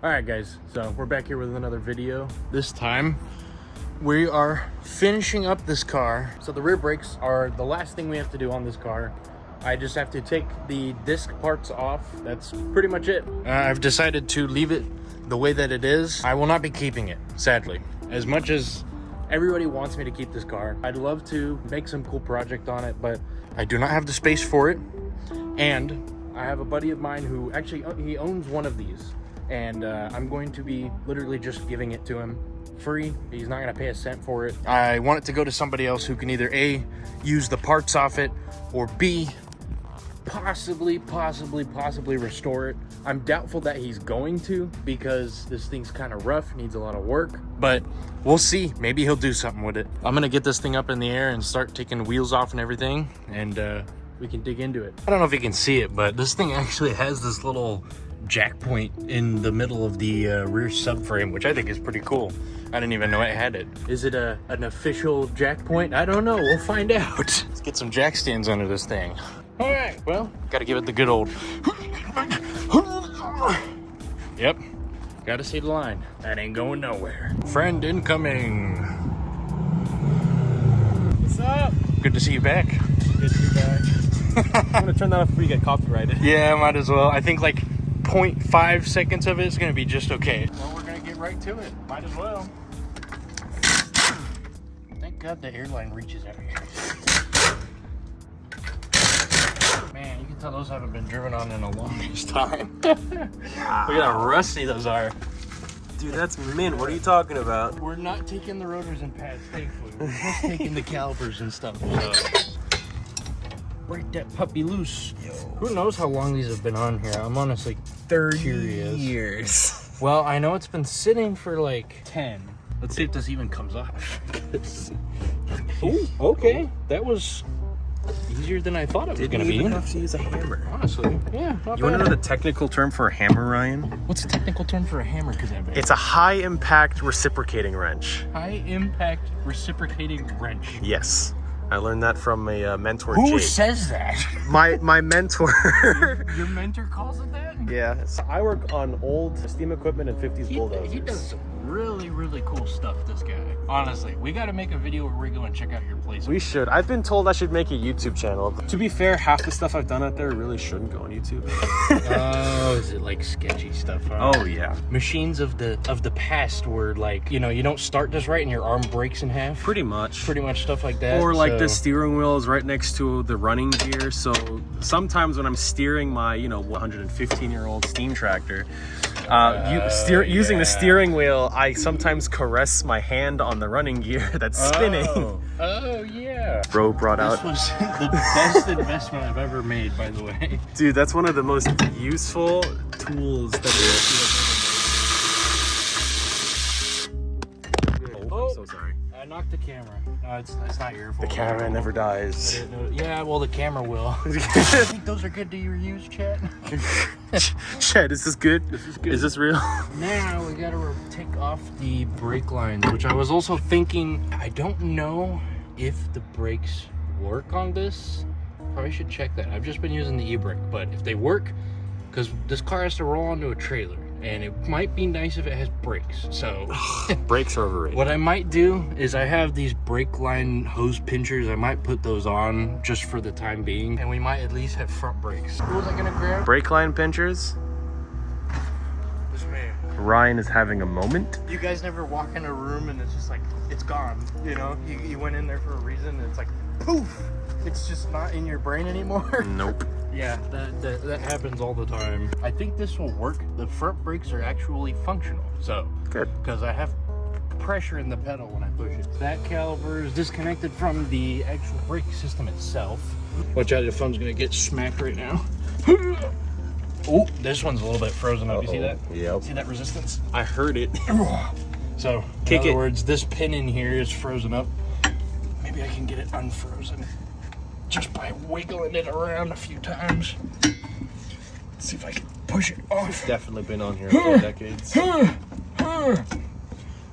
All right, guys, so we're back here with another video. This time we are finishing up this car. So the rear brakes are the last thing we have to do on this car. I just have to take the disc parts off. That's pretty much it. I've decided to leave it the way that it is. I will not be keeping it, sadly. As much as everybody wants me to keep this car, I'd love to make some cool project on it, but I do not have the space for it. And I have a buddy of mine who actually, he owns one of these. And I'm going to be literally just giving it to him free. He's not gonna pay a cent for it. I want it to go to somebody else who can either A, use the parts off it, or B, possibly restore it. I'm doubtful that he's going to, because this thing's kind of rough, needs a lot of work, but we'll see. Maybe he'll do something with it. I'm gonna get this thing up in the air and start taking the wheels off and everything, and we can dig into it. I don't know if you can see it, but this thing actually has this little jack point in the middle of the rear subframe, which I think is pretty cool. I didn't even know it had it. Is it an official jack point? I don't know. We'll find out. Let's get some jack stands under this thing. All right, well, gotta give it the good old. Yep, gotta see the line. That ain't going nowhere. Friend incoming. What's up? Good to see you back. Good to be back. I'm gonna turn that off before you get copyrighted. Yeah, might as well. I think like 0.5 seconds of it is gonna be just okay. Well, we're gonna get right to it. Might as well. Thank God the airline reaches out here. Man, you can tell those haven't been driven on in a longest time. Look at how rusty those are. Dude, that's mint. What are you talking about? We're not taking the rotors and pads, thankfully. We're just taking the calipers and stuff. So. Break that puppy loose. Yo. Who knows how long these have been on here? I'm honestly 30 years. Well, I know it's been sitting for like 10. Let's see if this even comes off. Oh, okay. That was easier than I thought it was going to be. You have to use a hammer. Honestly, yeah. You want to know the technical term for a hammer, Ryan? What's the technical term for a hammer? It's a high-impact reciprocating wrench. High-impact reciprocating wrench. Yes. I learned that from a mentor, Who Jake. says that? My mentor. Your mentor calls it that? Yeah. So I work on old steam equipment and 50s bulldozers. He does some really cool stuff, this guy. Honestly, we got to make a video where we go and check out your place. We should. I've been told I should make a YouTube channel. To be fair, half the stuff I've done out there really shouldn't go on YouTube. Oh, is it like sketchy stuff? Huh? Oh yeah. Machines of the past were like, you know, you don't start this right and your arm breaks in half. Pretty much stuff like that. Or like the steering wheel is right next to the running gear. So sometimes when I'm steering my, 115-year-old steam tractor, using the steering wheel, I sometimes caress my hand on the running gear that's spinning. Oh yeah. Bro brought out. This was the best investment I've ever made, by the way. Dude, that's one of the most useful tools that I'm so sorry. I knocked the camera. No, it's not your fault. The camera never dies. Yeah, well, the camera will. I think those are good to reuse, Chet. Chet, is this good? This is good. Is this real? Now we gotta take off the brake lines, which I was also thinking, I don't know if the brakes work on this. Probably should check that. I've just been using the e-brake, but if they work, because this car has to roll onto a trailer, and it might be nice if it has brakes. So brakes are overrated. What I might do is I have these brake line hose pinchers. I might put those on just for the time being, and we might at least have front brakes. What was I gonna grab? Brake line pinchers. This man. Ryan is having a moment. You guys never walk in a room and it's just like, it's gone. You know, you went in there for a reason and it's like, poof, it's just not in your brain anymore. Nope. Yeah, that happens all the time. I think this will work. The front brakes are actually functional. So, good. Because I have pressure in the pedal when I push it. That caliper is disconnected from the actual brake system itself. Watch out, your phone's gonna get smacked right now. Oh, this one's a little bit frozen up. You see that? Yep. See that resistance? I heard it. So, in other words, this pin in here is frozen up. Maybe I can get it unfrozen just by wiggling it around a few times. Let's see if I can push it off. It's definitely been on here for decades.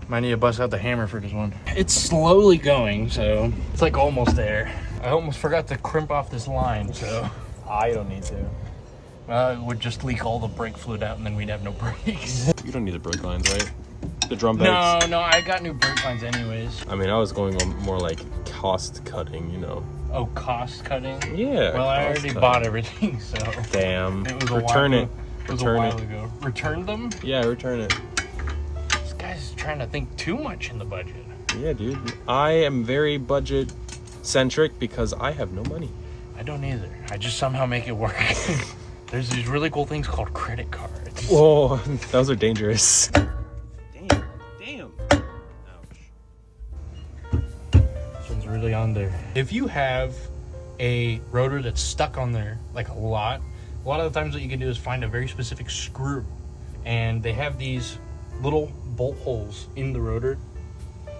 Might need to bust out the hammer for this one. It's slowly going, so it's like almost there. I almost forgot to crimp off this line, so I don't need to. It would just leak all the brake fluid out and then we'd have no brakes. You don't need the brake lines, right? The drum bags. No, I got new brake lines anyways. I mean, I was going on more like cost cutting, you know. Oh, cost cutting? Yeah. Well, I already bought everything, so. Damn. It was Return it. It was a while ago. Return them? Yeah, return it. This guy's trying to think too much in the budget. Yeah, dude. I am very budget centric because I have no money. I don't either. I just somehow make it work. There's these really cool things called credit cards. Whoa, those are dangerous. Damn. Ouch. This one's really on there. If you have a rotor that's stuck on there, like a lot of the times what you can do is find a very specific screw. And they have these little bolt holes in the rotor.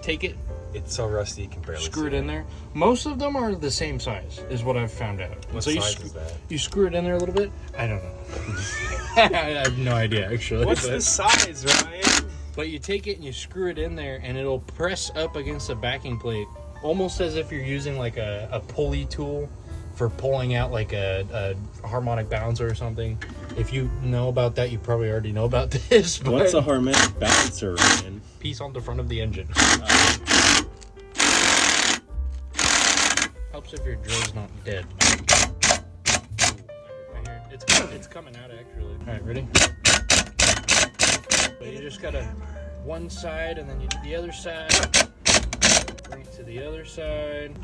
Take it, It's so rusty you can barely screw it in there. Most of them are the same size, is what I've found out. What so size is that? You screw it in there a little bit. I don't know. I have no idea actually. What's the size, Ryan? But you take it and you screw it in there, and it'll press up against the backing plate, almost as if you're using like a pulley tool for pulling out like a harmonic balancer or something. If you know about that, you probably already know about this. But What's a harmonic balancer, Ryan? piece on the front of the engine. Helps if your drill's not dead. It's coming out actually. All right, ready? But you just gotta one side, and then you do the other side. Bring it to the other side.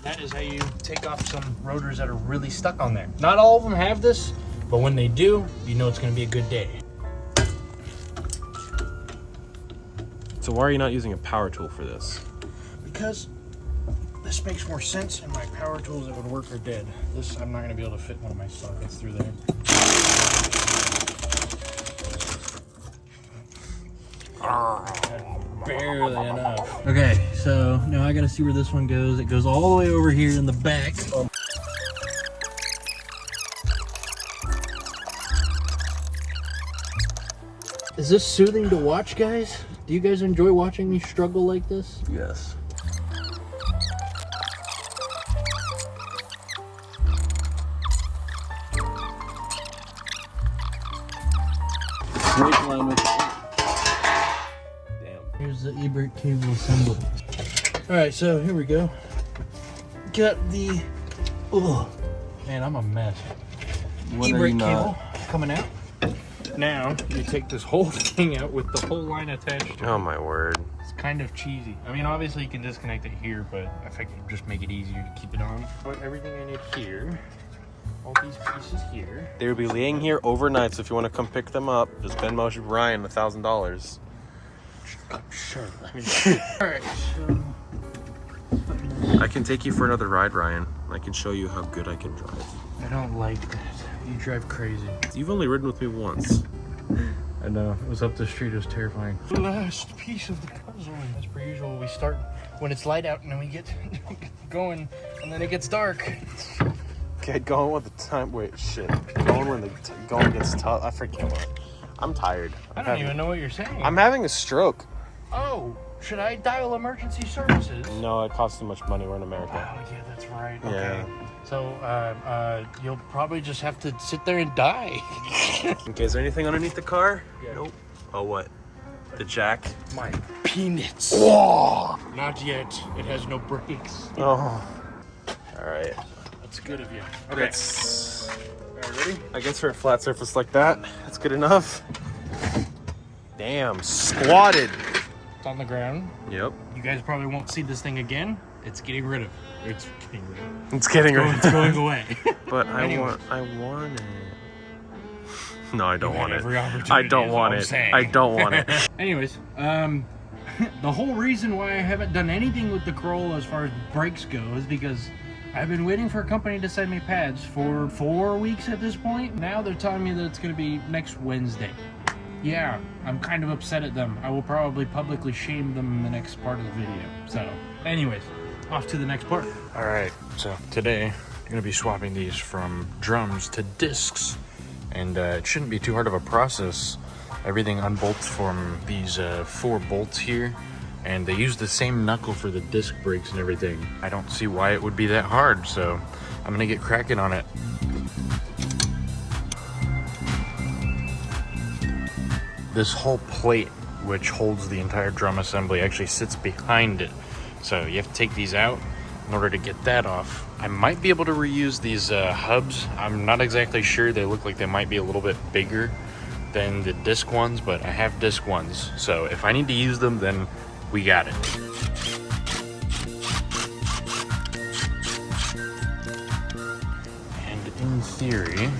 That is how you take off some rotors that are really stuck on there. Not all of them have this, but when they do, you know it's gonna be a good day. So why are you not using a power tool for this? Because this makes more sense, and my power tools that would work are dead. This, I'm not gonna be able to fit one of my sockets through there. Barely enough. Okay, so now I gotta see where this one goes. It goes all the way over here in the back. Is this soothing to watch, guys? Do you guys enjoy watching me struggle like this? Yes. Brake line with... Damn. Here's the e-brake cable assembly. Alright, so here we go. Got the... Oh, man, I'm a mess. E-brake cable coming out. Now, you take this whole thing out with the whole line attached to it. Oh my word. It's kind of cheesy. I mean, obviously you can disconnect it here, but I figured just make it easier to keep it on. Put everything I need here. All these pieces here. They will be laying here overnight, so if you want to come pick them up, just Venmo Ryan $1,000. Sure. Alright, so... I can take you for another ride, Ryan. I can show you how good I can drive. I don't like that. You drive crazy. You've only ridden with me once. I know. It was up the street. It was terrifying. The last piece of the puzzle. As per usual, we start when it's light out, and then we get going, and then it gets dark. Okay, going with the time. Wait, shit. Going when the going gets tough. I forget what. I'm tired. I don't even know what you're saying. I'm having a stroke. Oh, should I dial emergency services? No, it costs too much money. We're in America. Oh, yeah, that's right. Yeah. Okay. So, you'll probably just have to sit there and die. Okay, is there anything underneath the car? Yeah. Nope. Oh, what? The jack? My peanuts. Whoa! Not yet. It has no brakes. Oh. All right. That's good of you. Okay. That's, All right, ready? I guess for a flat surface like that, that's good enough. Damn, squatted. It's on the ground. Yep. You guys probably won't see this thing again. It's getting rid of. It's getting rid of. It's getting rid It's going away. But Anyways. I want it. No, I don't You want had it. every opportunity, I don't is want what I'm it. saying. I don't want it. Anyways, the whole reason why I haven't done anything with the Corolla as far as brakes go is because I've been waiting for a company to send me pads for 4 weeks at this point. Now they're telling me that it's going to be next Wednesday. Yeah, I'm kind of upset at them. I will probably publicly shame them in the next part of the video. So, anyways, off to the next part. All right, so today I'm gonna be swapping these from drums to discs, and it shouldn't be too hard of a process. Everything unbolts from these 4 bolts here, and they use the same knuckle for the disc brakes and everything. I don't see why it would be that hard, so I'm gonna get cracking on it. this whole plate, which holds the entire drum assembly, actually sits behind it. So you have to take these out in order to get that off. I might be able to reuse these hubs. I'm not exactly sure. They look like they might be a little bit bigger than the disc ones, but I have disc ones. So if I need to use them, then we got it. And in theory,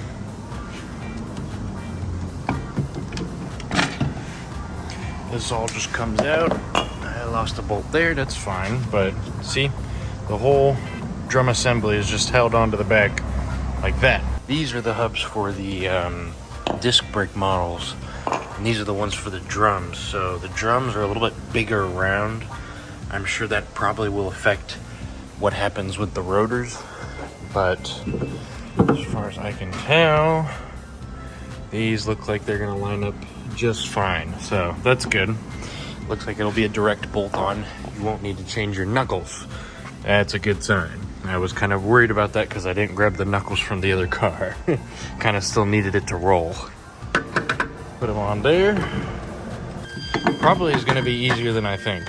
this all just comes out. I lost a bolt there, that's fine. But see, the whole drum assembly is just held onto the back like that. These are the hubs for the disc brake models, and these are the ones for the drums. So the drums are a little bit bigger around. I'm sure that probably will affect what happens with the rotors, but as far as I can tell, these look like they're gonna line up just fine, so that's good. Looks like it'll be a direct bolt on. You won't need to change your knuckles. That's a good sign. I was kind of worried about that because I didn't grab the knuckles from the other car. Kind of still needed it to roll. Put them on there. Probably is going to be easier than I think.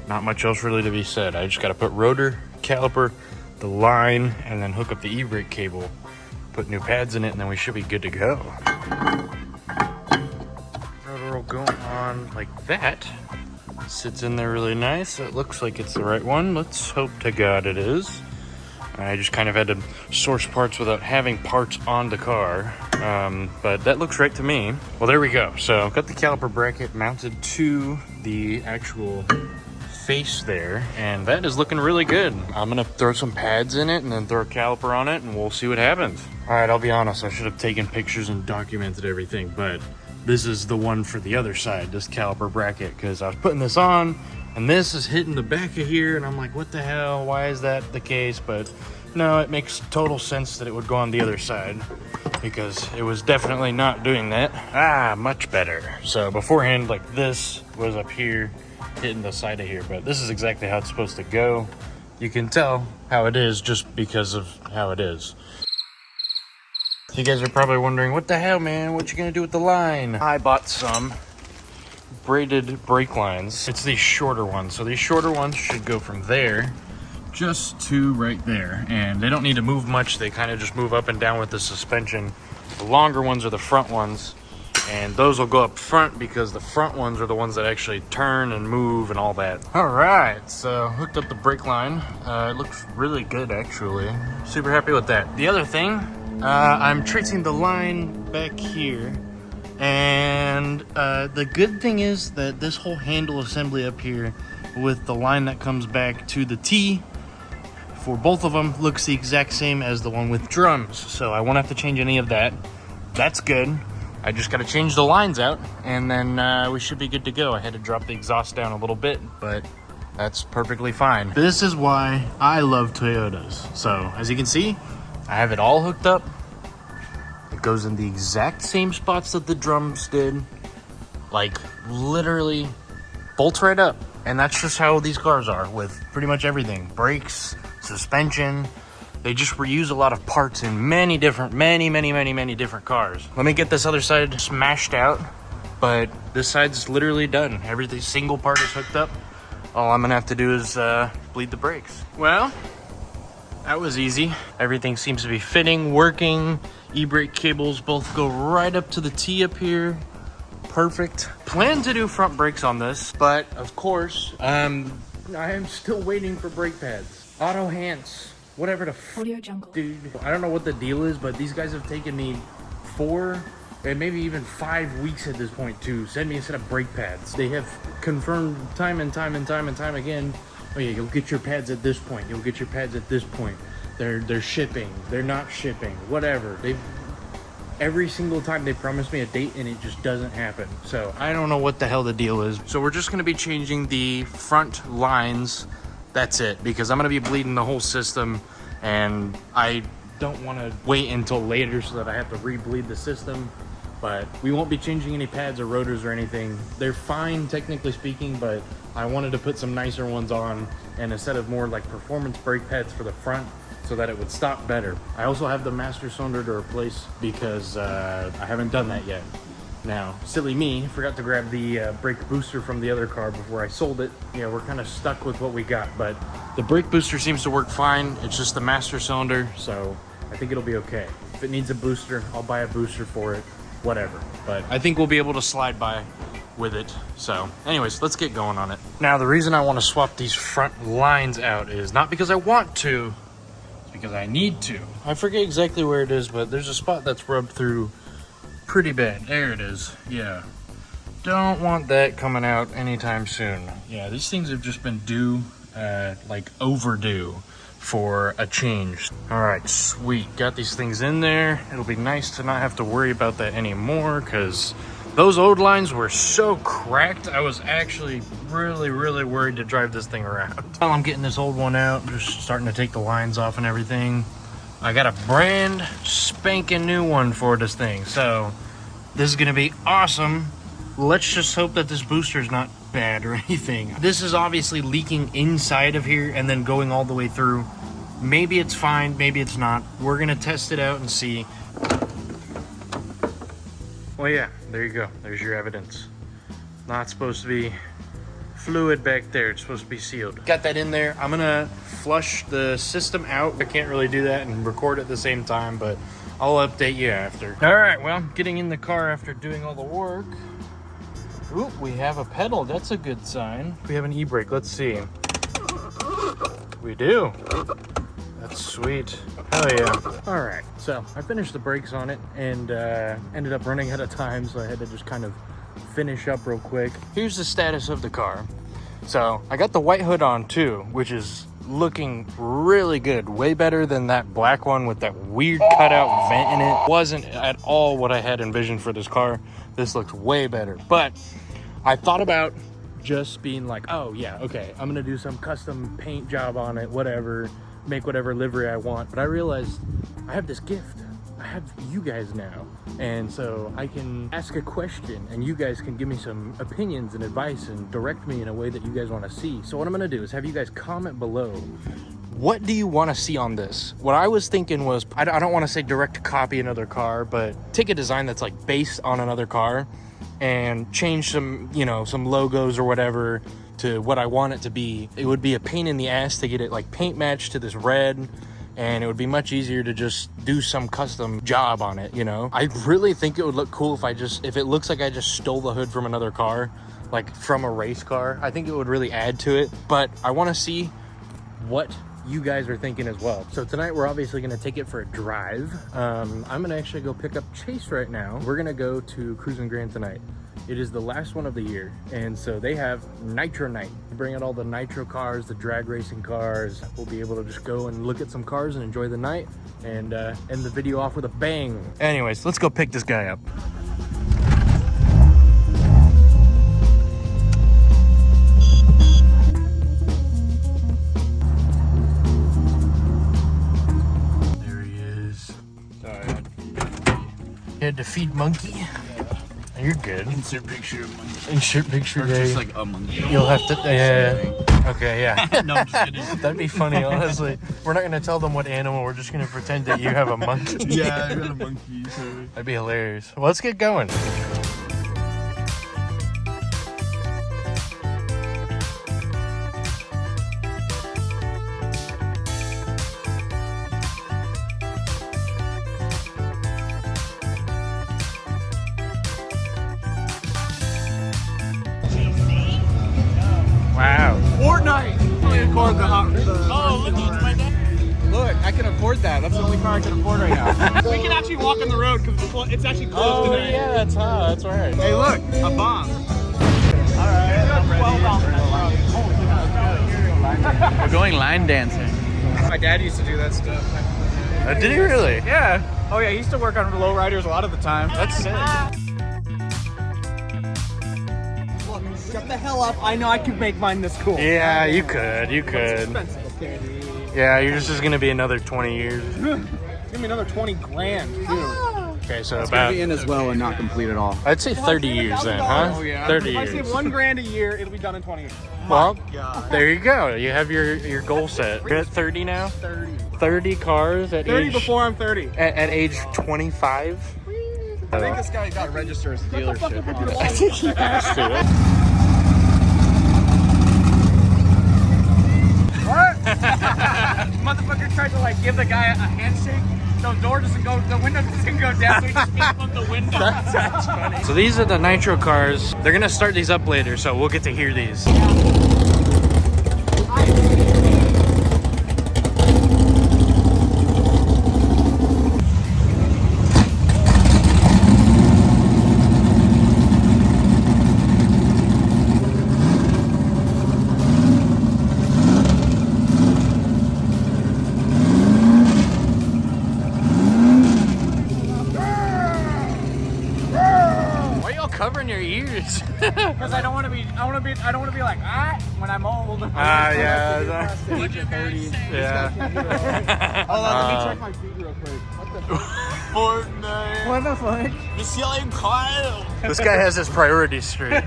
Not much else really to be said. I just got to put rotor, caliper, the line, and then hook up the e-brake cable. Put new pads in it, and then we should be good to go. Rotor will go on like that. Sits in there really nice. It looks like it's the right one. Let's hope to God it is. I just kind of had to source parts without having parts on the car, but that looks right to me. Well, there we go. So I've got the caliper bracket mounted to the actual face there, and that is looking really good. I'm gonna throw some pads in it and then throw a caliper on it, and we'll see what happens. All right, I'll be honest, I should have taken pictures and documented everything, but this is the one for the other side, this caliper bracket, because I was putting this on and this is hitting the back of here, and I'm like, what the hell, why is that the case? But no, it makes total sense that it would go on the other side, because it was definitely not doing that. Much better. So beforehand, like, this was up here hitting the side of here, but this is exactly how it's supposed to go. You can tell how it is just because of how it is. You guys are probably wondering, what the hell, man? What you gonna do with the line? I bought some braided brake lines. It's these shorter ones. So these shorter ones should go from there just to right there. And they don't need to move much. They kind of just move up and down with the suspension. The longer ones are the front ones. And those will go up front because the front ones are the ones that actually turn and move and all that. All right, so hooked up the brake line. It looks really good, actually. Super happy with that. The other thing, I'm tracing the line back here, and the good thing is that this whole handle assembly up here with the line that comes back to the T for both of them looks the exact same as the one with drums, so I won't have to change any of that. That's good. I just got to change the lines out, and then we should be good to go. I had to drop the exhaust down a little bit, but that's perfectly fine. This is why I love Toyotas. So as you can see, I have it all hooked up. It goes in the exact same spots that the drums did. Like, literally bolts right up. And that's just how these cars are with pretty much everything. Brakes, suspension. They just reuse a lot of parts in many different cars. Let me get this other side smashed out. But this side's literally done. Every single part is hooked up. All I'm gonna have to do is bleed the brakes. Well, that was easy. Everything seems to be fitting, working. E-brake cables both go right up to the T up here. Perfect. Plan to do front brakes on this, but of course, I am still waiting for brake pads. Auto hands, whatever the Audio Jungle. Dude, I don't know what the deal is, but these guys have taken me 4 and maybe even 5 weeks at this point to send me a set of brake pads. They have confirmed time and time again, oh yeah, you'll get your pads at this point. You'll get your pads at this point. They're shipping. They're not shipping. Whatever. Every single time they promise me a date and it just doesn't happen. So I don't know what the hell the deal is. So we're just gonna be changing the front lines. That's it, because I'm gonna be bleeding the whole system, and I don't want to wait until later so that I have to re-bleed the system. But we won't be changing any pads or rotors or anything. They're fine, technically speaking, but I wanted to put some nicer ones on, and instead of more like performance brake pads for the front, so that it would stop better. I also have the master cylinder to replace because I haven't done that yet. Now, silly me, forgot to grab the brake booster from the other car before I sold it. Yeah, we're kind of stuck with what we got, but the brake booster seems to work fine. It's just the master cylinder, so I think it'll be okay. If it needs a booster, I'll buy a booster for it, whatever. But I think we'll be able to slide by with it. So anyways, let's get going on it. Now, the reason I want to swap these front lines out is not because I want to, it's because I need to. I forget exactly where it is, but there's a spot that's rubbed through pretty bad. There it is. Yeah, don't want that coming out anytime soon. Yeah, these things have just been due, like overdue for a change. All right, sweet, got these things in there. It'll be nice to not have to worry about that anymore, because those old lines were so cracked. I was actually really worried to drive this thing around. While I'm getting this old one out, just starting to take the lines off and everything, I got a brand spanking new one for this thing. So this is gonna be awesome. Let's just hope that this booster is not bad or anything. This is obviously leaking inside of here and then going all the way through. Maybe it's fine, maybe it's not. We're gonna test it out and see. Well, yeah, there you go. There's your evidence. Not supposed to be fluid back there. It's supposed to be sealed. Got that in there. I'm gonna flush the system out. I can't really do that and record at the same time, but I'll update you after. All right, well, getting in the car after doing all the work. Ooh, we have a pedal. That's a good sign. We have an e-brake. Let's see. We do. That's sweet. Hell yeah. All right, so I finished the brakes on it and ended up running out of time, so I had to just kind of finish up real quick. Here's the status of the car. So I got the white hood on too, which is looking really good. Way better than that black one with that weird cutout vent in it. Wasn't at all what I had envisioned for this car. This looks way better. But I thought about just being like, oh yeah, okay, I'm gonna do some custom paint job on it, whatever, make whatever livery I want. But I realized I have this gift. I have you guys now, and so I can ask a question and you guys can give me some opinions and advice and direct me in a way that you guys want to see. So what I'm gonna do is have you guys comment below, what do you want to see on this? What I was thinking was, I don't want to say direct copy another car, but take a design that's like based on another car and change some, you know, some logos or whatever to what I want it to be. It would be a pain in the ass to get it like paint matched to this red, and it would be much easier to just do some custom job on it, you know? I really think it would look cool if it looks like I just stole the hood from another car, like from a race car. I think it would really add to it, but I wanna see what you guys are thinking as well. So tonight we're obviously gonna take it for a drive. I'm gonna actually go pick up Chase right now. We're gonna go to Cruising Grand tonight. It is the last one of the year, and so they have Nitro night. They bring out all the Nitro cars, the drag racing cars. We'll be able to just go and look at some cars and enjoy the night and end the video off with a bang. Anyways, let's go pick this guy up. There he is. Sorry. You had to feed monkey? You're good. Insert picture of monkey. Insert picture, Or just like a monkey. You'll have to, yeah. Okay, yeah. No, I'm just kidding. That'd be funny, honestly. We're not gonna tell them what animal, we're just gonna pretend that you have a monkey. Yeah, I got a monkey. So. That'd be hilarious. Well, let's get going. Wow. Fortnite! Oh, look, it's my dad. Look, I can afford that. That's the only car I can afford right now. We can actually walk on the road because it's actually closed today. Yeah, that's right. Hey, look, a bomb. We're going line dancing. My dad used to do that stuff. Did he really? Yeah. Oh yeah, he used to work on lowriders a lot of the time. That's sick. Look, shut the hell up. I know I could make mine this cool. Yeah, you could. It's expensive, okay? Yeah, you're just gonna be another 20 years. It's gonna be another 20 grand, too. Okay, so It's about, gonna be in as well and not complete at all. I'd say 30 years then, huh? Oh yeah. 30 if I years. save $1 grand a year, it'll be done in 20 years. Well, there you go. You have your goal set. You're at 30 now? 30. 30 cars at 30 age before I'm 30. at age 25. I think this guy got registered as a dealership. I think he has to. What? Motherfucker tried to like give the guy a handshake. The door doesn't go, the window doesn't go down, so he just fist bumped the window. That's funny. So these are the Nitro cars. They're gonna start these up later, so we'll get to hear these. Covering your ears. Because I don't want to be like when I'm old. Yeah. Age of 30. Yeah. Hold on, let me check my feet real quick. What the fuck? Fortnite. What the fuck? This guy has his priorities straight.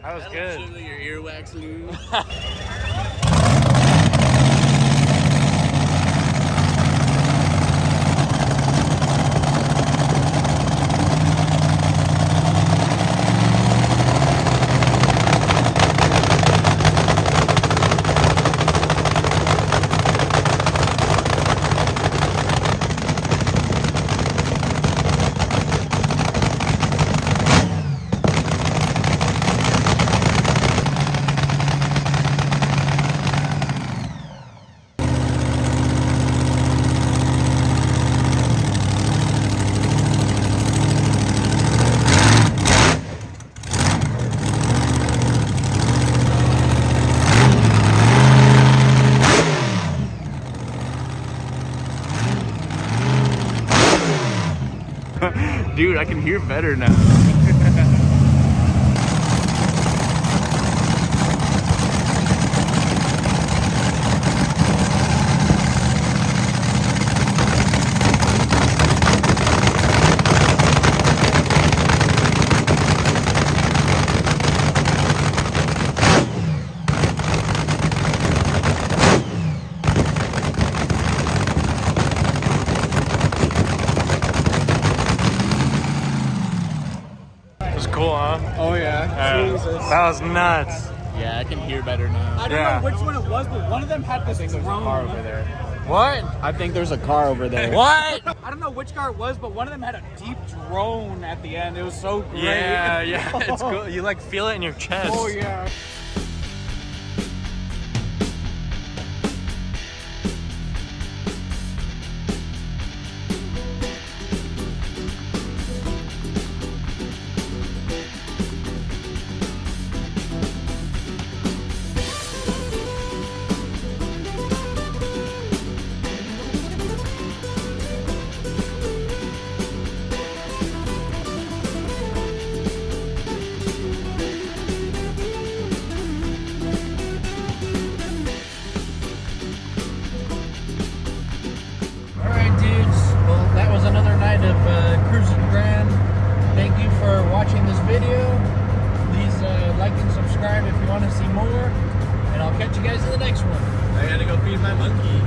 That was good. Your earwax loose. Dude, I can hear better now. Cool, huh? Oh yeah. Jesus. That was nuts. Yeah, I can hear better now. I don't know which one it was, but one of them had this drone over there. What? I think there's a car over there. What? I don't know which car it was, but one of them had a deep drone at the end. It was so great. Yeah, it's cool. You like feel it in your chest. Oh yeah. Alright dudes, well that was another night of Cruising Grand. Thank you for watching this video. Please like and subscribe if you want to see more. And I'll catch you guys in the next one. I gotta go feed my monkey.